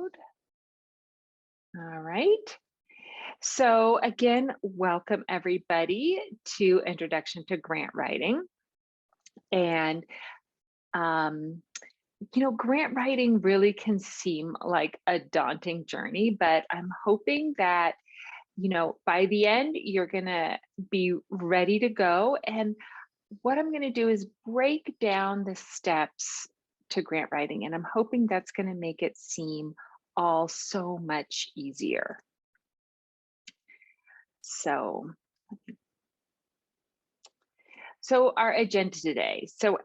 mode. All right. So again, welcome everybody to Introduction to Grant Writing. And grant writing really can seem like a daunting journey, but I'm hoping that, by the end, you're going to be ready to go. And what I'm going to do is break down the steps to grant writing. And I'm hoping that's going to make it seem all so much easier. So our agenda today. So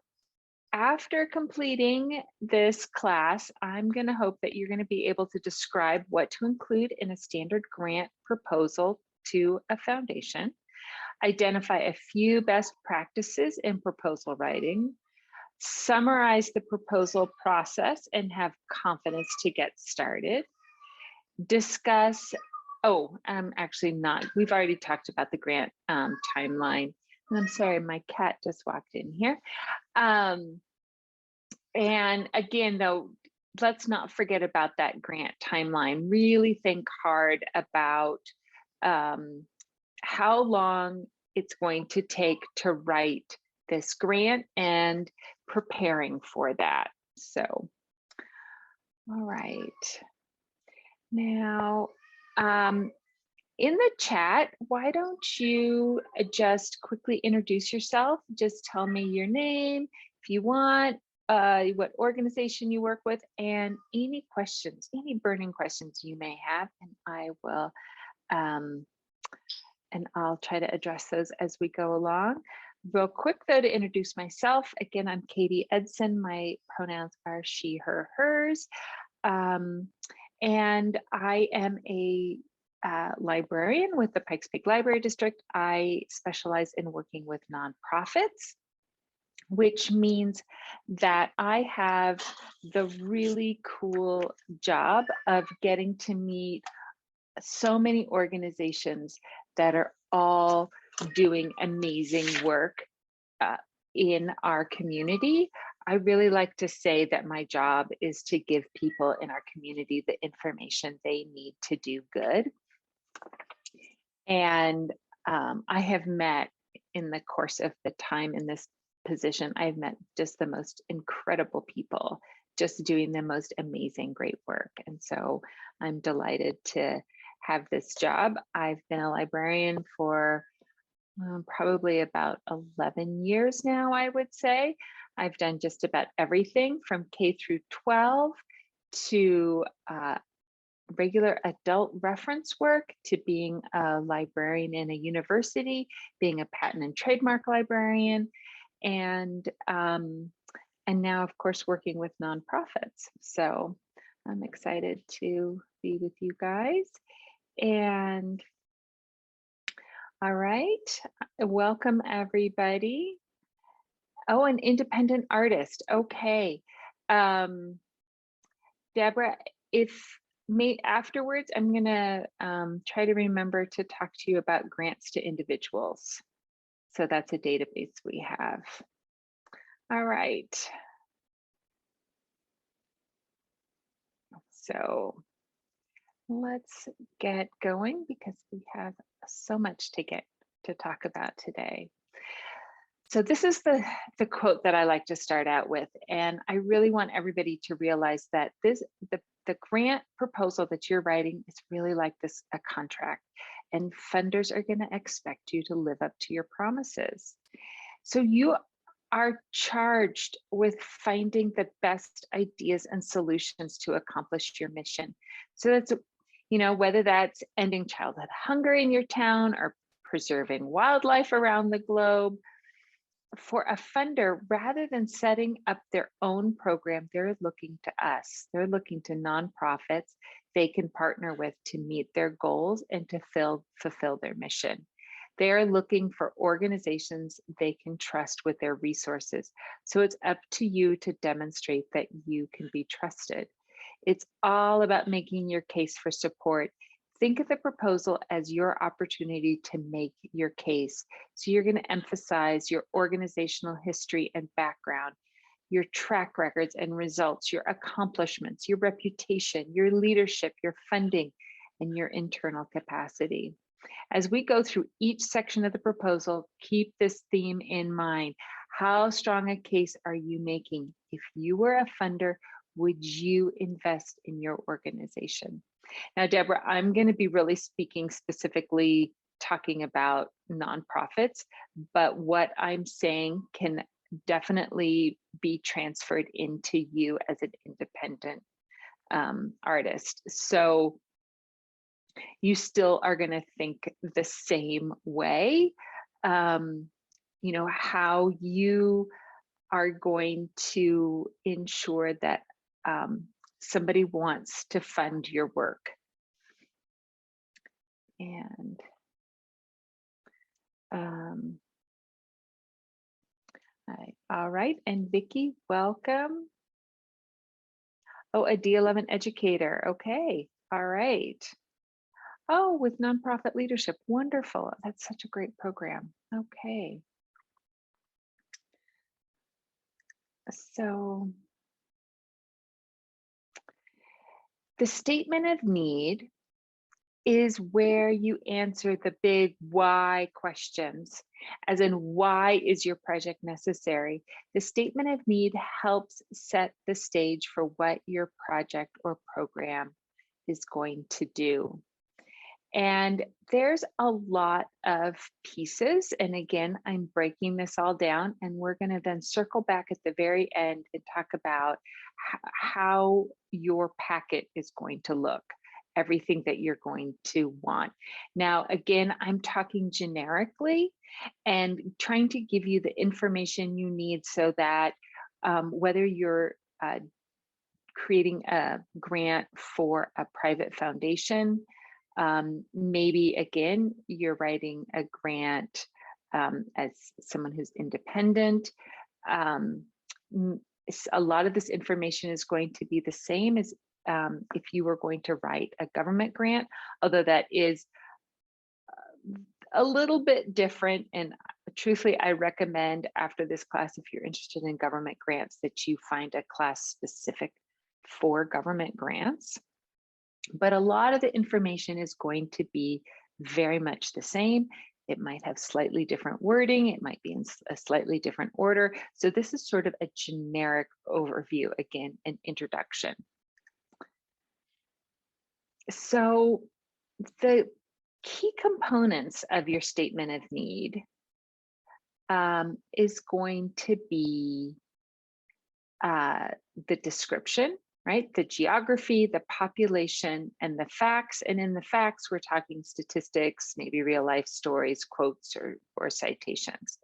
after completing this class, I'm going to hope that you're going to be able to describe what to include in a standard grant proposal to a foundation, identify a few best practices in proposal writing, summarize the proposal process and have confidence to get started, discuss, actually not, we've already talked about the grant timeline. And I'm sorry, my cat just walked in here. And again, though, let's not forget about that grant timeline. Really think hard about how long it's going to take to write this grant and preparing for that. So, all right. Now, in the chat, why don't you just quickly introduce yourself? Just tell me your name, if you want, what organization you work with, and any questions, any burning questions you may have, and I will, and I'll try to address those as we go along. Real quick though, to introduce myself, again, I'm Katie Edson. My pronouns are she, her, hers. And I am a librarian with the Pikes Peak Library District. I specialize in working with nonprofits, which means that I have the really cool job of getting to meet so many organizations that are all doing amazing work in our community. I really like to say that my job is to give people in our community the information they need to do good. And I have met, in the course of the time in this position, I've met just the most incredible people, just doing the most amazing, great work. And so I'm delighted to have this job. I've been a librarian for probably about 11 years now, I would say. I've done just about everything from K through 12 to regular adult reference work, to being a librarian in a university, being a patent and trademark librarian, and now, of course, working with nonprofits. So I'm excited to be with you guys. And all right, welcome everybody. Oh, an independent artist. Okay. Deborah, afterwards, I'm gonna try to remember to talk to you about grants to individuals. So that's a database we have. All right. So let's get going because we have so much to talk about today. So this is the quote that I like to start out with, and I really want everybody to realize that the grant proposal that you're writing is really like a contract, and funders are going to expect you to live up to your promises. So you are charged with finding the best ideas and solutions to accomplish your mission. So that's, whether that's ending childhood hunger in your town or preserving wildlife around the globe. For a funder, rather than setting up their own program, they're looking to us. They're looking to nonprofits they can partner with to meet their goals and to fulfill their mission. They are looking for organizations they can trust with their resources. So it's up to you to demonstrate that you can be trusted. It's all about making your case for support. Think of the proposal as your opportunity to make your case. So you're going to emphasize your organizational history and background. your track records and results, your accomplishments, your reputation, your leadership, your funding, and your internal capacity. As we go through each section of the proposal, keep this theme in mind. How strong a case are you making? If you were a funder, would you invest in your organization? Now, Deborah, I'm going to be really speaking specifically talking about nonprofits, but what I'm saying can definitely be transferred into you as an independent artist. So you still are going to think the same way. You know, how you are going to ensure that somebody wants to fund your work. And all right, and Vicki, welcome. Oh, a D11 educator. Okay, all right. Oh, with nonprofit leadership. Wonderful. That's such a great program. Okay. So the statement of need is where you answer the big why questions, as in, why is your project necessary? The statement of need helps set the stage for what your project or program is going to do. And there's a lot of pieces. And again, I'm breaking this all down, and we're going to then circle back at the very end and talk about how your packet is going to look, everything that you're going to want. Now, again, I'm talking generically and trying to give you the information you need so that whether you're creating a grant for a private foundation, maybe again, you're writing a grant as someone who's independent. A lot of this information is going to be the same as if you were going to write a government grant, although that is a little bit different. And truthfully, I recommend after this class, if you're interested in government grants, that you find a class specific for government grants. But a lot of the information is going to be very much the same. It might have slightly different wording. It might be in a slightly different order. So this is sort of a generic overview, again, an introduction. So the key components of your statement of need is going to be the description, right? The geography, the population, and the facts. And in the facts, we're talking statistics, maybe real life stories, quotes, or citations.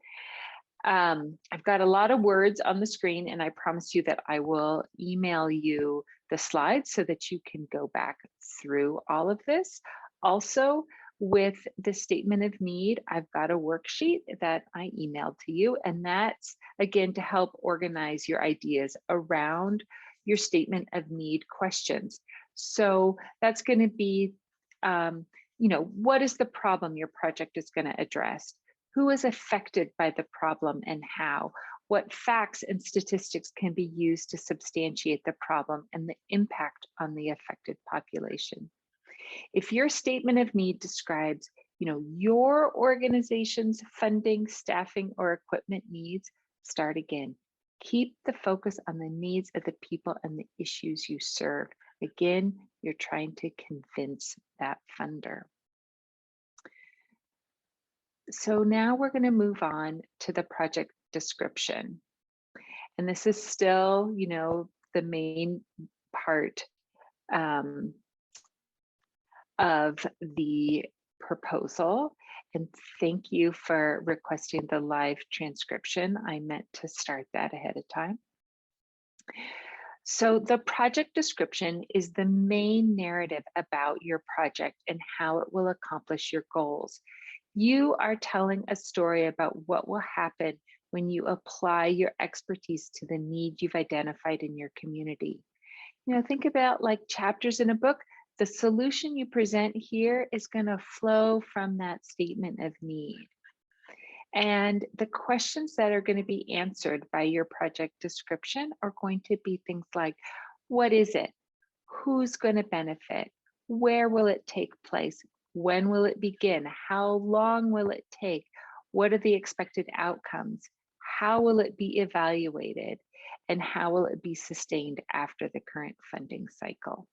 I've got a lot of words on the screen, and I promise you that I will email you the slides so that you can go back through all of this. Also, with the statement of need, I've got a worksheet that I emailed to you, and that's, again, to help organize your ideas around your statement of need questions. So that's going to be, you know, what is the problem your project is going to address? Who is affected by the problem and how? What facts and statistics can be used to substantiate the problem and the impact on the affected population? If your statement of need describes, you know, your organization's funding, staffing, or equipment needs, start again. Keep the focus on the needs of the people and the issues you serve. Again, you're trying to convince that funder. So now we're going to move on to the project description. And this is still, you know, the main part of the proposal. And thank you for requesting the live transcription. I meant to start that ahead of time. So the project description is the main narrative about your project and how it will accomplish your goals. You are telling a story about what will happen when you apply your expertise to the need you've identified in your community. You know, think about like chapters in a book. The solution you present here is going to flow from that statement of need. And the questions that are going to be answered by your project description are going to be things like, what is it? Who's going to benefit? Where will it take place? When will it begin? How long will it take? What are the expected outcomes? How will it be evaluated? And how will it be sustained after the current funding cycle?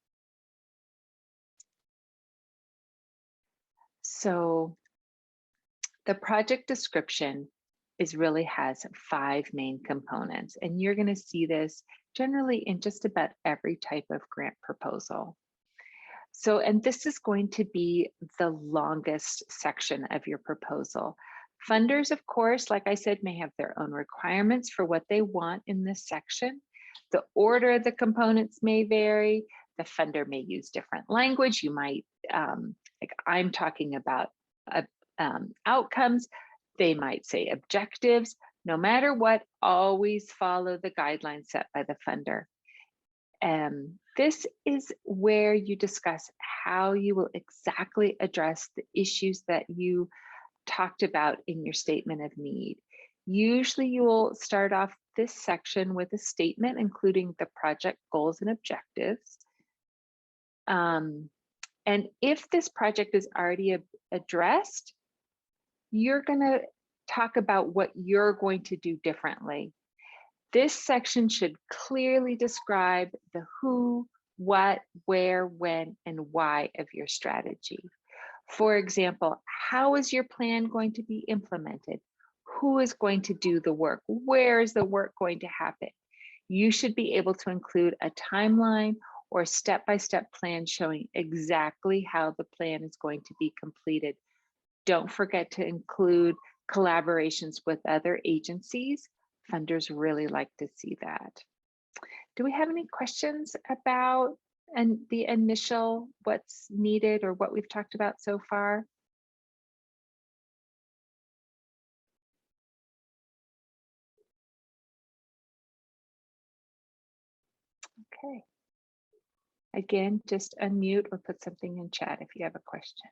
So the project description really has 5 main components, and you're going to see this generally in just about every type of grant proposal. So, and this is going to be the longest section of your proposal. Funders, of course, like I said, may have their own requirements for what they want in this section. The order of the components may vary. The funder may use different language. You might, like I'm talking about outcomes. They might say objectives. No matter what, always follow the guidelines set by the funder. This is where you discuss how you will exactly address the issues that you talked about in your statement of need. Usually you will start off this section with a statement, including the project goals and objectives. And if this project is already addressed, you're going to talk about what you're going to do differently. This section should clearly describe the who, what, where, when, and why of your strategy. For example, how is your plan going to be implemented? Who is going to do the work? Where is the work going to happen? You should be able to include a timeline or step-by-step plan showing exactly how the plan is going to be completed. Don't forget to include collaborations with other agencies. Funders really like to see that. Do we have any questions about the initial what's needed or what we've talked about so far? Okay. Again, just unmute or put something in chat if you have a question.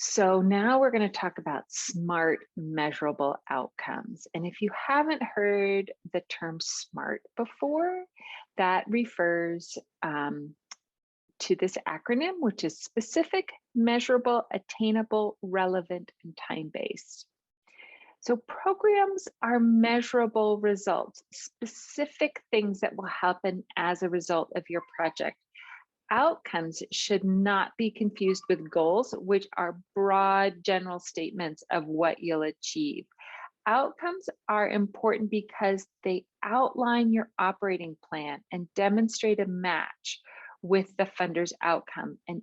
So now we're going to talk about SMART measurable outcomes. And if you haven't heard the term SMART before, that refers to this acronym, which is specific, measurable, attainable, relevant, and time-based. So programs are measurable results, specific things that will happen as a result of your project. Outcomes should not be confused with goals, which are broad general statements of what you'll achieve. Outcomes are important because they outline your operating plan and demonstrate a match with the funder's outcome, and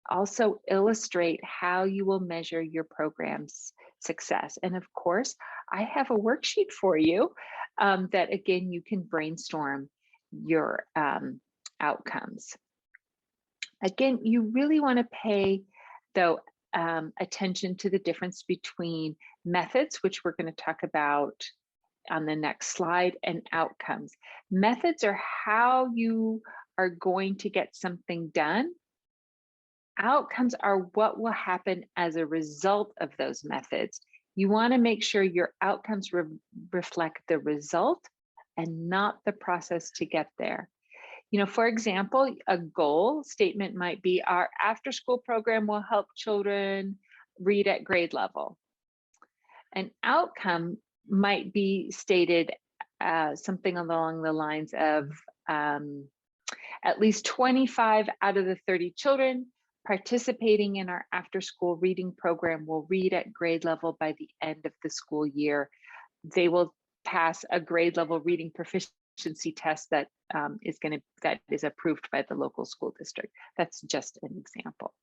also illustrate how you will measure your program's success. And of course, I have a worksheet for you that, again, you can brainstorm your outcomes. Again, you really want to pay, though, attention to the difference between methods, which we're going to talk about on the next slide, and outcomes. Methods are how you are going to get something done. Outcomes are what will happen as a result of those methods. You want to make sure your outcomes reflect the result and not the process to get there. You know, for example, a goal statement might be our after-school program will help children read at grade level. An outcome might be stated something along the lines of at least 25 out of the 30 children participating in our after-school reading program will read at grade level by the end of the school year. They will pass a grade level reading proficiency test that is approved by the local school district. That's just an example.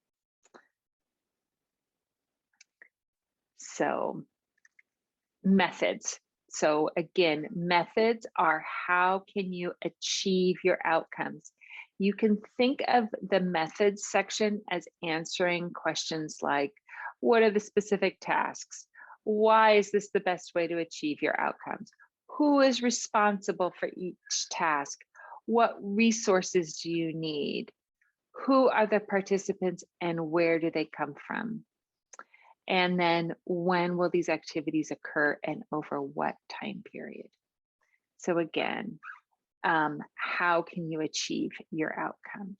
So methods. So again, methods are how can you achieve your outcomes. You can think of the methods section as answering questions like, what are the specific tasks? Why is this the best way to achieve your outcomes? Who is responsible for each task? What resources do you need? Who are the participants and where do they come from? And then when will these activities occur and over what time period? So again, how can you achieve your outcomes?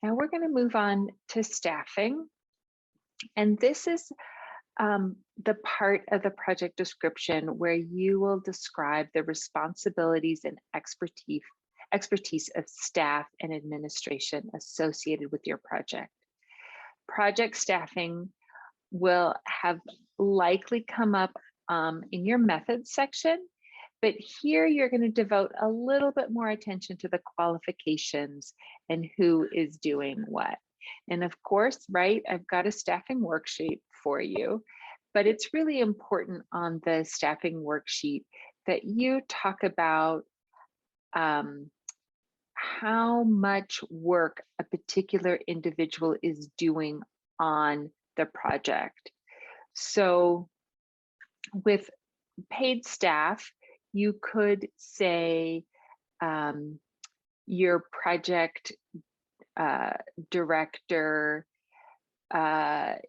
Now we're going to move on to staffing. And this is the part of the project description where you will describe the responsibilities and expertise of staff and administration associated with your project. Project staffing will have likely come up in your methods section, but here you're going to devote a little bit more attention to the qualifications and who is doing what. And of course, right, I've got a staffing worksheet for you, but it's really important on the staffing worksheet that you talk about how much work a particular individual is doing on the project. So with paid staff, you could say your project director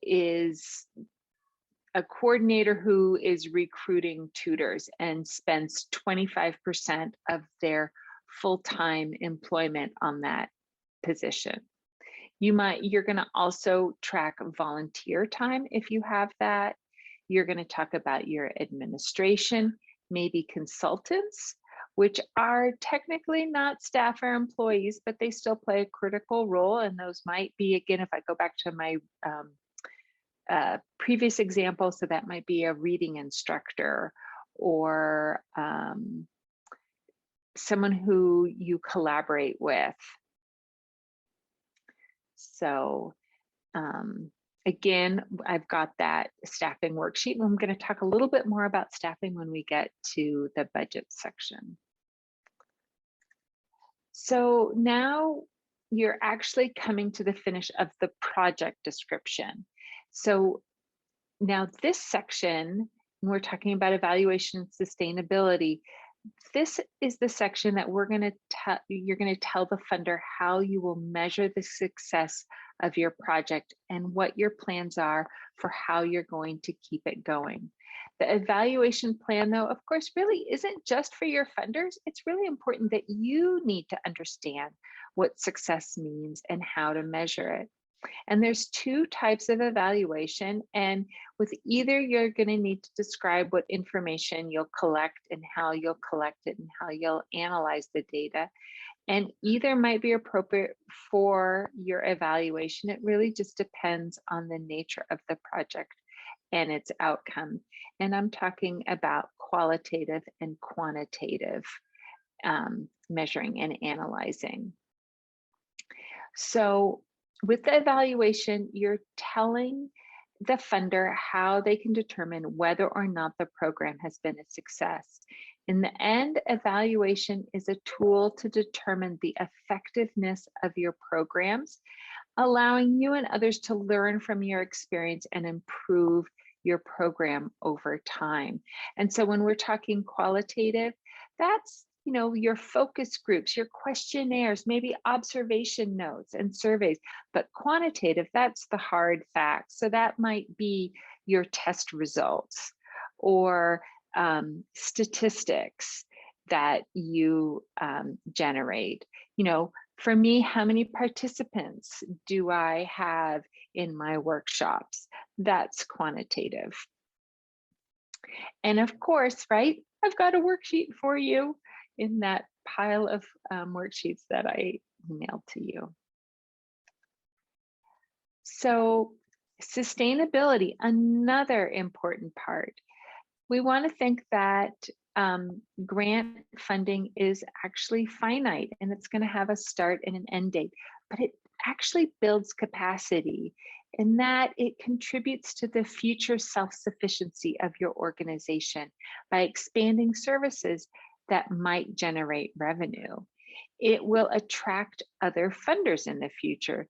is a coordinator who is recruiting tutors and spends 25% of their full-time employment on that position. You're going to also track volunteer time if you have that. You're going to talk about your administration, maybe consultants, which are technically not staff or employees, but they still play a critical role. And those might be, again, if I go back to my previous example, so that might be a reading instructor or someone who you collaborate with. So again, I've got that staffing worksheet, and I'm going to talk a little bit more about staffing when we get to the budget section. So now you're actually coming to the finish of the project description. So now this section, when we're talking about evaluation and sustainability, this is the section that you're going to tell the funder how you will measure the success of your project and what your plans are for how you're going to keep it going. The evaluation plan, though, of course, really isn't just for your funders. It's really important that you need to understand what success means and how to measure it. And there's two types of evaluation, and with either you're going to need to describe what information you'll collect and how you'll collect it and how you'll analyze the data, and either might be appropriate for your evaluation. It really just depends on the nature of the project and its outcome. And I'm talking about qualitative and quantitative measuring and analyzing. So with the evaluation, you're telling the funder how they can determine whether or not the program has been a success. In the end, evaluation is a tool to determine the effectiveness of your programs, allowing you and others to learn from your experience and improve your program over time. And so when we're talking qualitative, that's your focus groups, your questionnaires, maybe observation notes and surveys. But quantitative, that's the hard facts. So that might be your test results or statistics that you generate. For me, how many participants do I have in my workshops? That's quantitative. And of course, right, I've got a worksheet for you in that pile of worksheets that I emailed to you. So sustainability, another important part. We want to think that grant funding is actually finite and it's going to have a start and an end date, but it actually builds capacity in that it contributes to the future self-sufficiency of your organization by expanding services that might generate revenue. It will attract other funders in the future.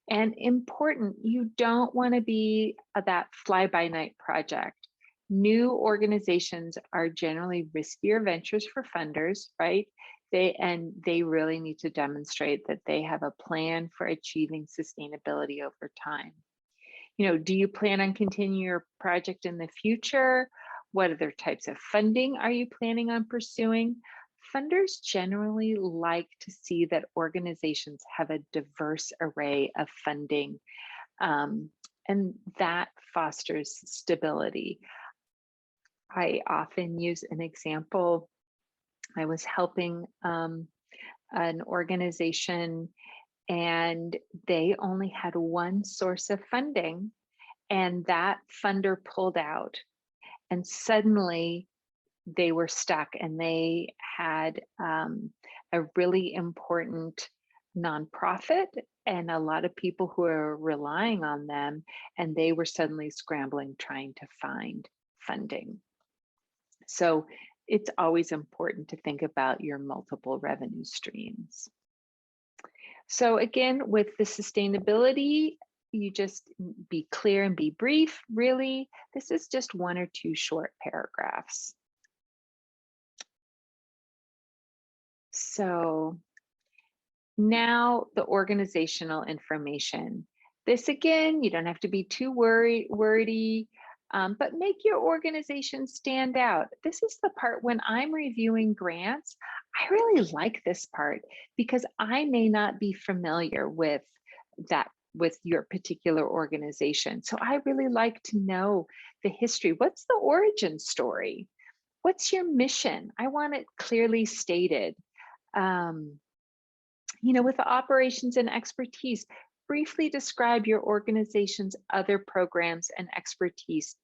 And important, you don't want to be that fly-by-night project. New organizations are generally riskier ventures for funders, right? They really need to demonstrate that they have a plan for achieving sustainability over time. Do you plan on continuing your project in the future? What other types of funding are you planning on pursuing? Funders generally like to see that organizations have a diverse array of funding, um, and that fosters stability. I often use an example. I was helping an organization, and they only had one source of funding, and that funder pulled out, and suddenly they were stuck, and they had a really important nonprofit and a lot of people who are relying on them, and they were suddenly scrambling trying to find funding. So it's always important to think about your multiple revenue streams. So again, with the sustainability, you just be clear and be brief. Really, this is just 1 or 2 short paragraphs. So now the organizational information. This again, you don't have to be too wordy, but make your organization stand out. This is the part when I'm reviewing grants, I really like this part because I may not be familiar with your particular organization. So I really like to know the history. What's the origin story? What's your mission? I want it clearly stated. With the operations and expertise, briefly describe your organization's other programs and expertise.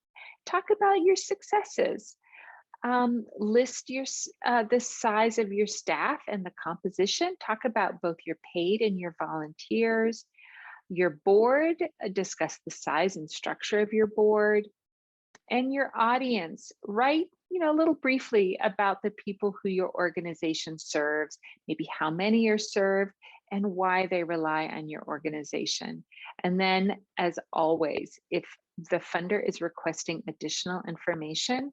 Talk about your successes. List the size of your staff and the composition. Talk about both your paid and your volunteers. Your board, discuss the size and structure of your board. And your audience, write a little briefly about the people who your organization serves, maybe how many are served and why they rely on your organization. And then, as always, if the funder is requesting additional information,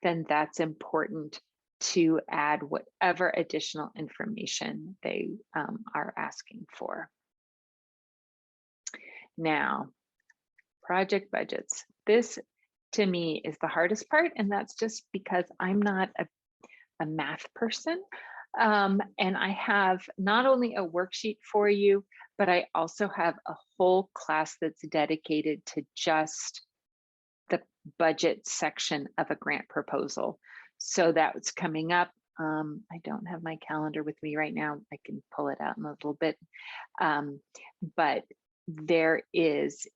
then that's important to add whatever additional information they are asking for. Now, project budgets. This to me is the hardest part, and that's just because I'm not a math person. And I have not only a worksheet for you, but I also have a whole class that's dedicated to just the budget section of a grant proposal. So that's coming up. I don't have my calendar with me right now. I can pull it out in a little bit. But there is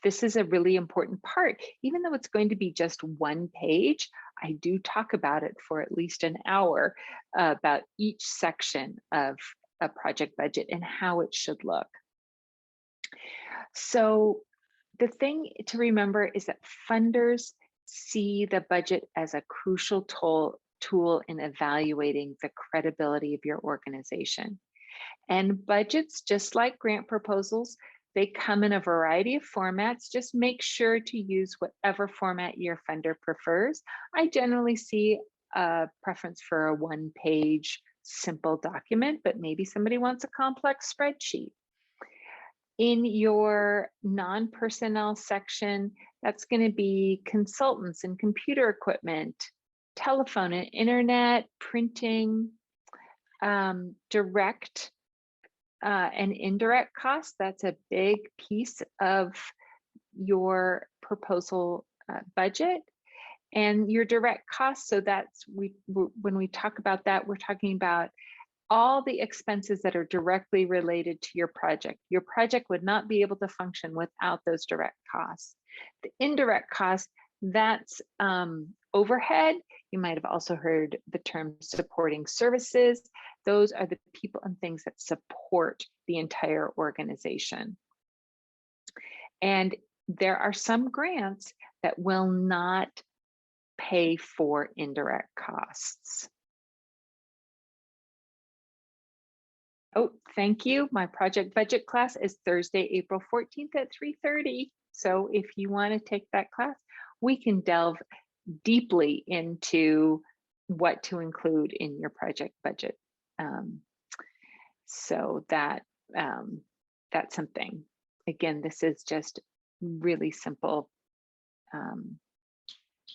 this is a really important part. Even though it's going to be just 1 page, I do talk about it for at least an hour about each section of a project budget and how it should look. So the thing to remember is that funders see the budget as a crucial tool in evaluating the credibility of your organization. And budgets, just like grant proposals, they come in a variety of formats. Just make sure to use whatever format your funder prefers. I generally see a preference for a 1-page simple document, but maybe somebody wants a complex spreadsheet. In your non-personnel section, that's going to be consultants and computer equipment, telephone and internet, printing, direct and indirect costs. That's a big piece of your proposal budget. And your direct costs, so that's when we talk about that, we're talking about all the expenses that are directly related to your project. Your project would not be able to function without those direct costs. The indirect costs, that's overhead. You might have also heard the term supporting services. Those are the people and things that support the entire organization. And there are some grants that will not pay for indirect costs. Oh, thank you. My project budget class is Thursday, April 14th at 3:30. So if you want to take that class, we can delve deeply into what to include in your project budget. So that's something. Again, this is just really simple.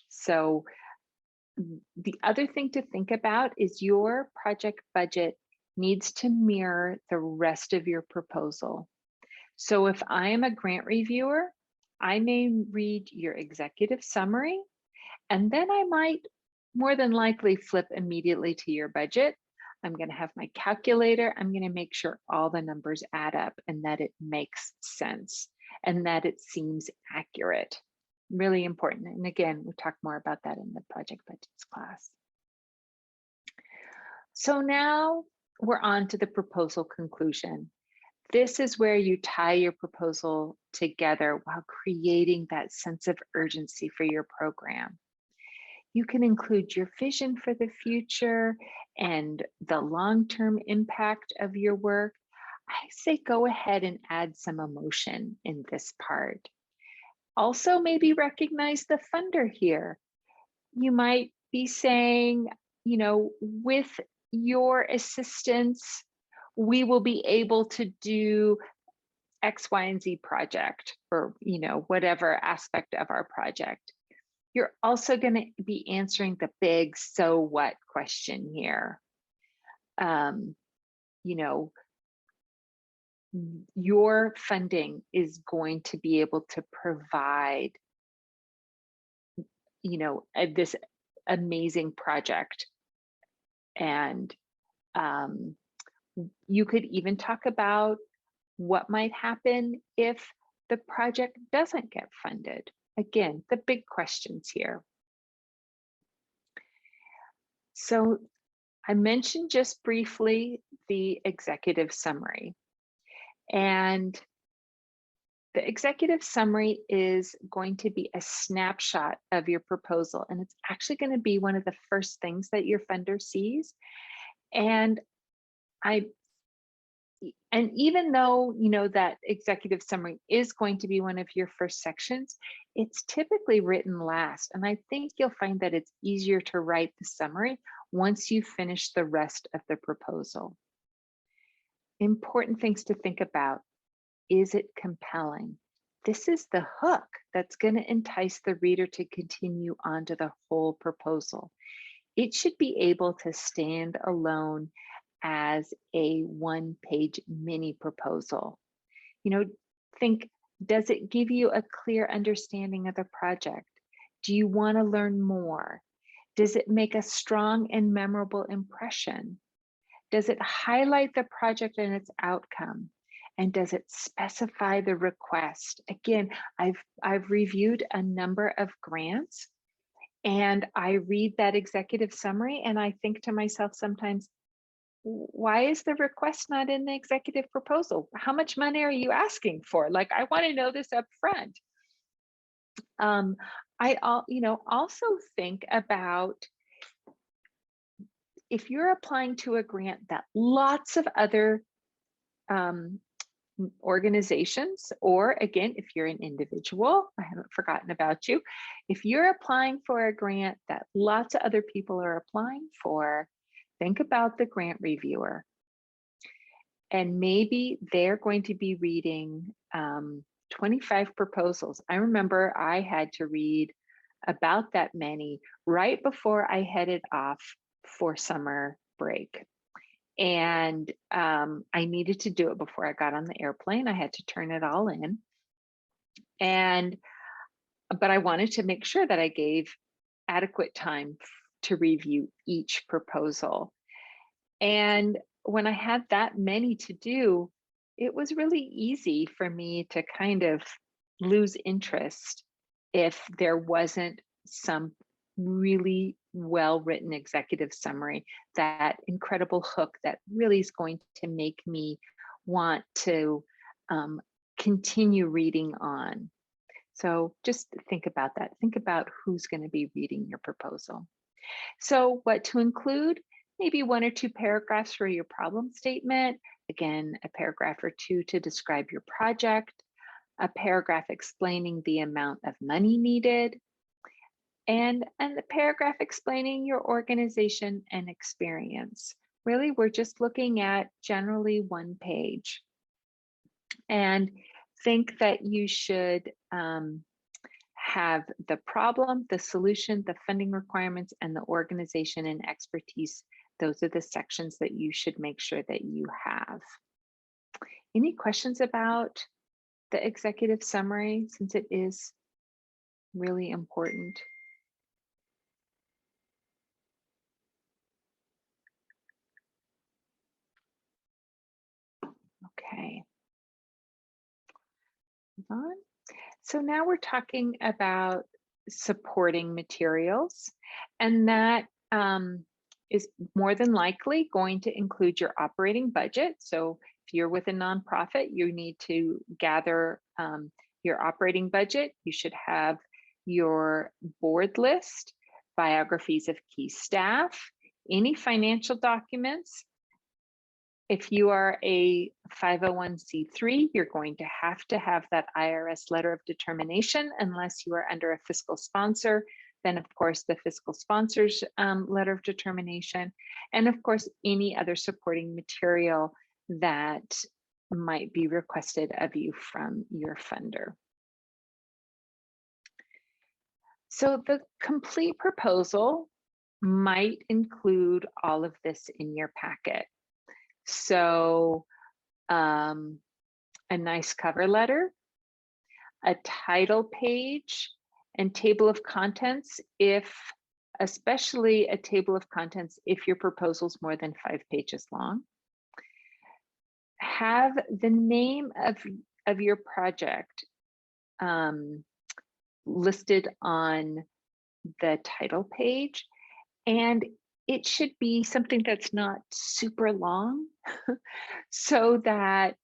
So the other thing to think about is your project budget needs to mirror the rest of your proposal. So if I am a grant reviewer, I may read your executive summary, and then I might more than likely flip immediately to your budget. I'm going to have my calculator. I'm going to make sure all the numbers add up and that it makes sense and that it seems accurate. Really important. And again, we'll talk more about that in the project budgets class. So now we're on to the proposal conclusion. This is where you tie your proposal together while creating that sense of urgency for your program. You can include your vision for the future and the long-term impact of your work. I say go ahead and add some emotion in this part. Also, maybe recognize the funder here. You might be saying, with your assistance, we will be able to do X, Y, and Z project, or whatever aspect of our project. You're also going to be answering the big so what question here. Your funding is going to be able to provide this amazing project. And you could even talk about what might happen if the project doesn't get funded. Again, the big questions here. So I mentioned just briefly the executive summary. And the executive summary is going to be a snapshot of your proposal. And it's actually going to be one of the first things that your funder sees. And even though that executive summary is going to be one of your first sections, it's typically written last. And I think you'll find that it's easier to write the summary once you finish the rest of the proposal. Important things to think about. Is it compelling? This is the hook that's going to entice the reader to continue on to the whole proposal. It should be able to stand alone as a one-page mini proposal. Think, does it give you a clear understanding of the project? Do you want to learn more? Does it make a strong and memorable impression? Does it highlight the project and its outcome? And does it specify the request? Again, I've reviewed a number of grants, and I read that executive summary and I think to myself sometimes, why is the request not in the executive proposal? How much money are you asking for? Like, I want to know this up front. I also think about if you're applying to a grant that lots of other organizations, or again, if you're an individual, I haven't forgotten about you. If you're applying for a grant that lots of other people are applying for, think about the grant reviewer. And maybe they're going to be reading 25 proposals. I remember I had to read about that many right before I headed off for summer break. And I needed to do it before I got on the airplane. I had to turn it all in. But I wanted to make sure that I gave adequate time to review each proposal. And when I had that many to do, it was really easy for me to kind of lose interest if there wasn't some really well-written executive summary, that incredible hook that really is going to make me want to continue reading on. So just think about that. Think about who's going to be reading your proposal. So what to include? Maybe 1 or 2 paragraphs for your problem statement. Again, a paragraph or 2 to describe your project, a paragraph explaining the amount of money needed, and the paragraph explaining your organization and experience. Really, we're just looking at generally 1 page. And think that you should have the problem, the solution, the funding requirements, and the organization and expertise. Those are the sections that you should make sure that you have. Any questions about the executive summary, since it is really important? Okay. Move on. So now we're talking about supporting materials, and that is more than likely going to include your operating budget. So if you're with a nonprofit, you need to gather your operating budget. You should have your board list, biographies of key staff, any financial documents. If you are a 501c3, you're going to have that IRS letter of determination unless you are under a fiscal sponsor. Then, of course, the fiscal sponsor's letter of determination. And of course, any other supporting material that might be requested of you from your funder. So the complete proposal might include all of this in your packet. So a nice cover letter, a title page, and table of contents, especially a table of contents if your proposal is more than 5 pages long. Have the name of your project listed on the title page, and it should be something that's not super long so that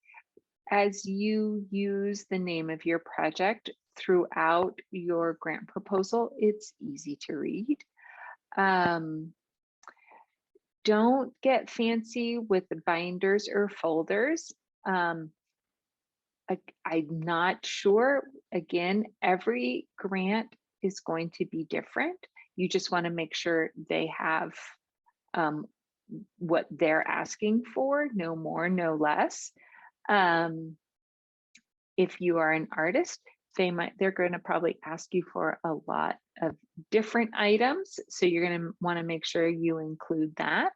as you use the name of your project throughout your grant proposal, it's easy to read. Don't get fancy with the binders or folders. I'm not sure. Again, every grant is going to be different. You just want to make sure they have what they're asking for, no more, no less. If you are an artist, they're going to probably ask you for a lot of different items. So you're going to want to make sure you include that.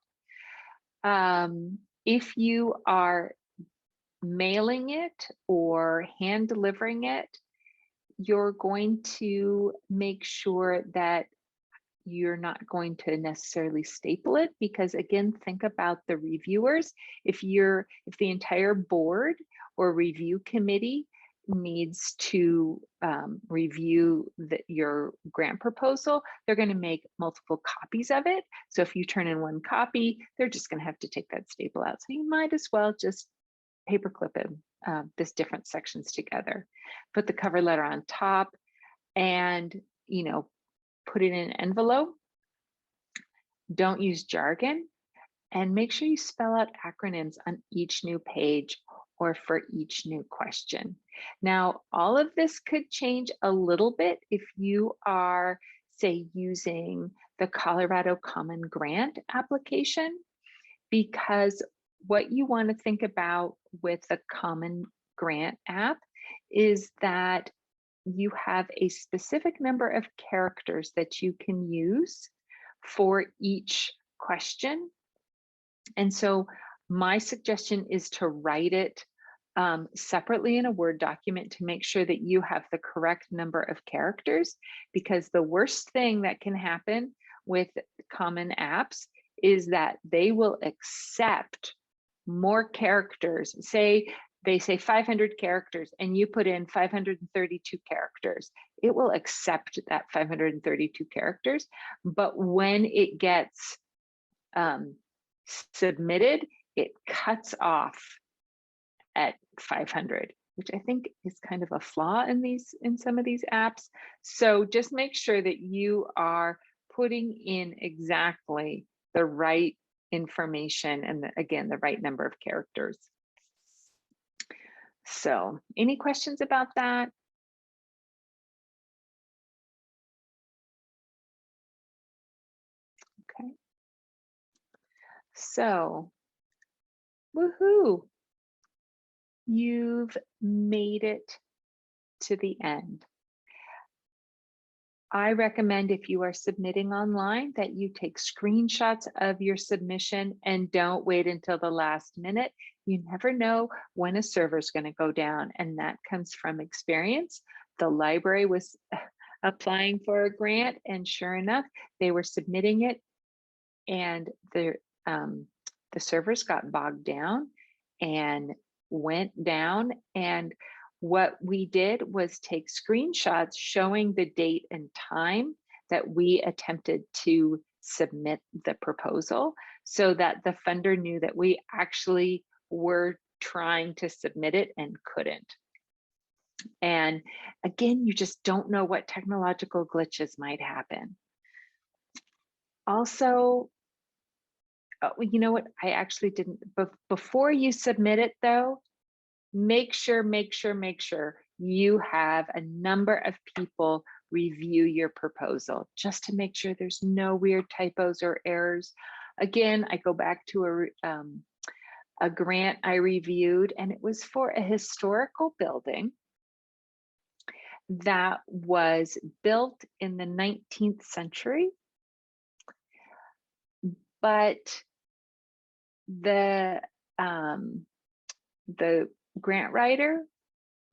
If you are mailing it or hand delivering it, you're going to make sure that you're not going to necessarily staple it, because again, think about the reviewers. If the entire board or review committee needs to review your grant proposal, they're going to make multiple copies of it. So if you turn in one copy, they're just going to have to take that staple out. So you might as well just paperclip it, this different sections together. Put the cover letter on top, and put it in an envelope. Don't use jargon, and make sure you spell out acronyms on each new page or for each new question. Now, all of this could change a little bit if you are, say, using the Colorado Common Grant application, because what you want to think about with the Common Grant app is that you have a specific number of characters that you can use for each question. And so my suggestion is to write it separately in a Word document to make sure that you have the correct number of characters, because the worst thing that can happen with common apps is that they will accept more characters. They say 500 characters and you put in 532 characters. It will accept that 532 characters, but when it gets submitted, it cuts off at 500, which I think is kind of a flaw in some of these apps. So just make sure that you are putting in exactly the right information and again, the right number of characters. So any questions about that? Okay. So, woohoo. you've made it to the end. I recommend if you are submitting online that you take screenshots of your submission and don't wait until the last minute. You never know when a server is going to go down, and that comes from experience. The library was applying for a grant, and sure enough, they were submitting it, and the servers got bogged down and went down. And what we did was take screenshots showing the date and time that we attempted to submit the proposal, so that the funder knew that we actually were trying to submit it and couldn't. And again, you just don't know what technological glitches might happen. Also, you know what? I actually didn't, but before you submit it though, make sure you have a number of people review your proposal, just to make sure there's no weird typos or errors. Again, I go back to a grant I reviewed, and it was for a historical building that was built in the 19th century, but the grant writer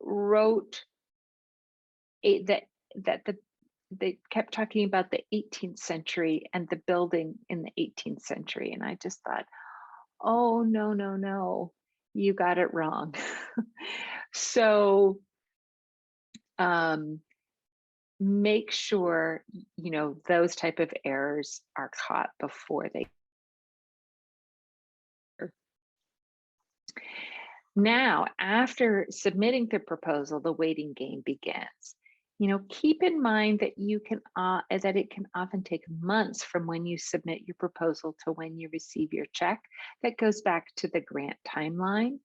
wrote they kept talking about the 18th century and the building in the 18th century, and I just thought, oh no, you got it wrong. So make sure those type of errors are caught before they. Now, after submitting the proposal, the waiting game begins. Keep in mind that it can often take months from when you submit your proposal to when you receive your check. That goes back to the grant timeline,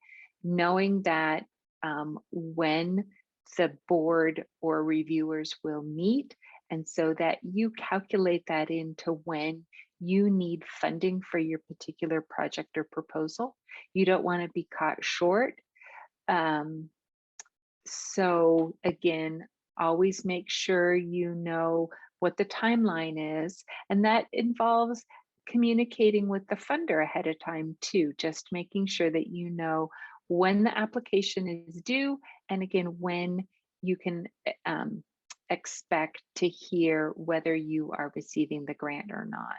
knowing that when the board or reviewers will meet, and so that you calculate that into when you need funding for your particular project or proposal. You don't want to be caught short. So again, always make sure you know what the timeline is, and that involves communicating with the funder ahead of time too, just making sure that you know when the application is due, and again, when you can expect to hear whether you are receiving the grant or not.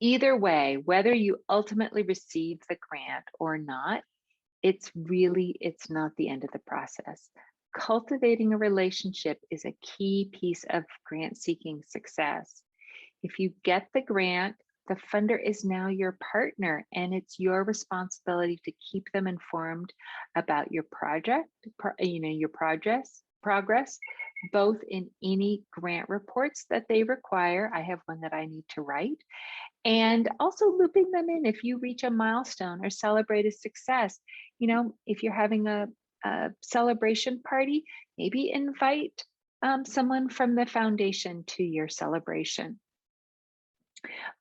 Either way, whether you ultimately receive the grant or not, it's not the end of the process. Cultivating a relationship is a key piece of grant seeking success. If you get the grant, the funder is now your partner, and it's your responsibility to keep them informed about your project, your progress, both in any grant reports that they require. I have one that I need to write, and also looping them in if you reach a milestone or celebrate a success. If you're having a celebration party, maybe invite someone from the foundation to your celebration.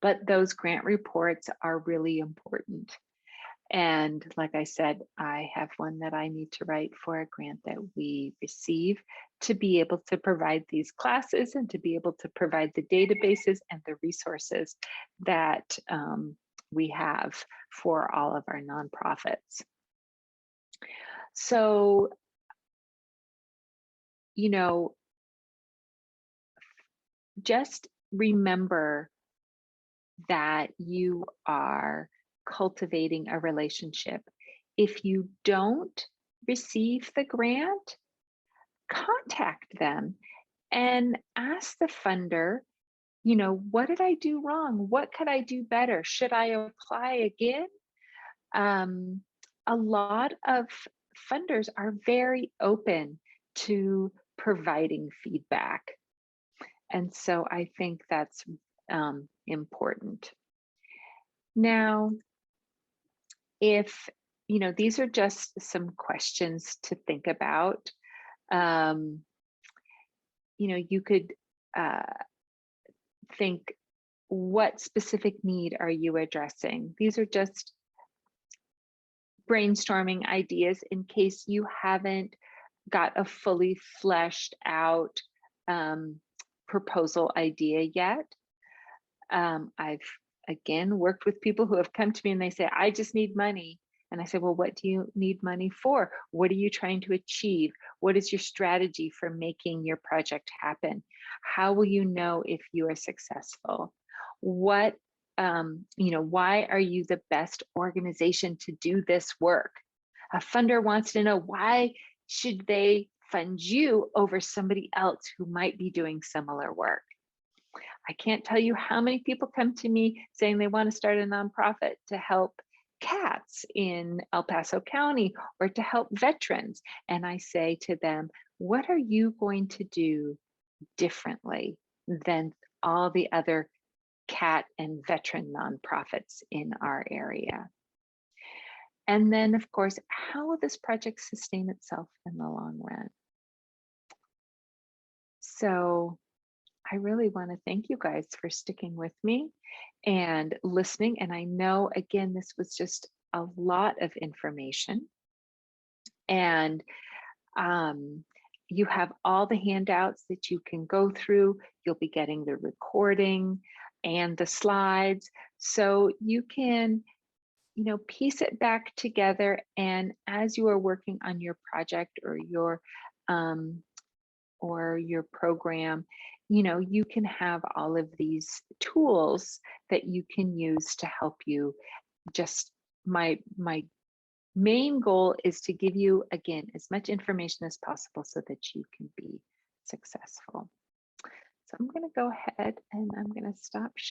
But those grant reports are really important. And like I said, I have one that I need to write for a grant that we receive to be able to provide these classes and to be able to provide the databases and the resources that we have for all of our nonprofits. So, just remember that you are cultivating a relationship. If you don't receive the grant, contact them and ask the funder, what did I do wrong? What could I do better? Should I apply again? A lot of funders are very open to providing feedback. And so I think that's important. Now, if, these are just some questions to think about. You could think, what specific need are you addressing? These are just brainstorming ideas in case you haven't got a fully fleshed out um, proposal idea yet. I've again worked with people who have come to me and they say, I just need money. And I say, well, what do you need money for? What are you trying to achieve? What is your strategy for making your project happen? How will you know if you are successful? What, why are you the best organization to do this work? A funder wants to know, why should they fund you over somebody else who might be doing similar work? I can't tell you how many people come to me saying they want to start a nonprofit to help cats in El Paso County or to help veterans. And I say to them, what are you going to do differently than all the other cat and veteran nonprofits in our area? And then, of course, how will this project sustain itself in the long run? So I really want to thank you guys for sticking with me and listening. And I know, again, this was just a lot of information. And you have all the handouts that you can go through. You'll be getting the recording and the slides. So you can, piece it back together. And as you are working on your project or your program, you can have all of these tools that you can use to help you. Just my main goal is to give you, again, as much information as possible so that you can be successful. So I'm going to go ahead and I'm going to stop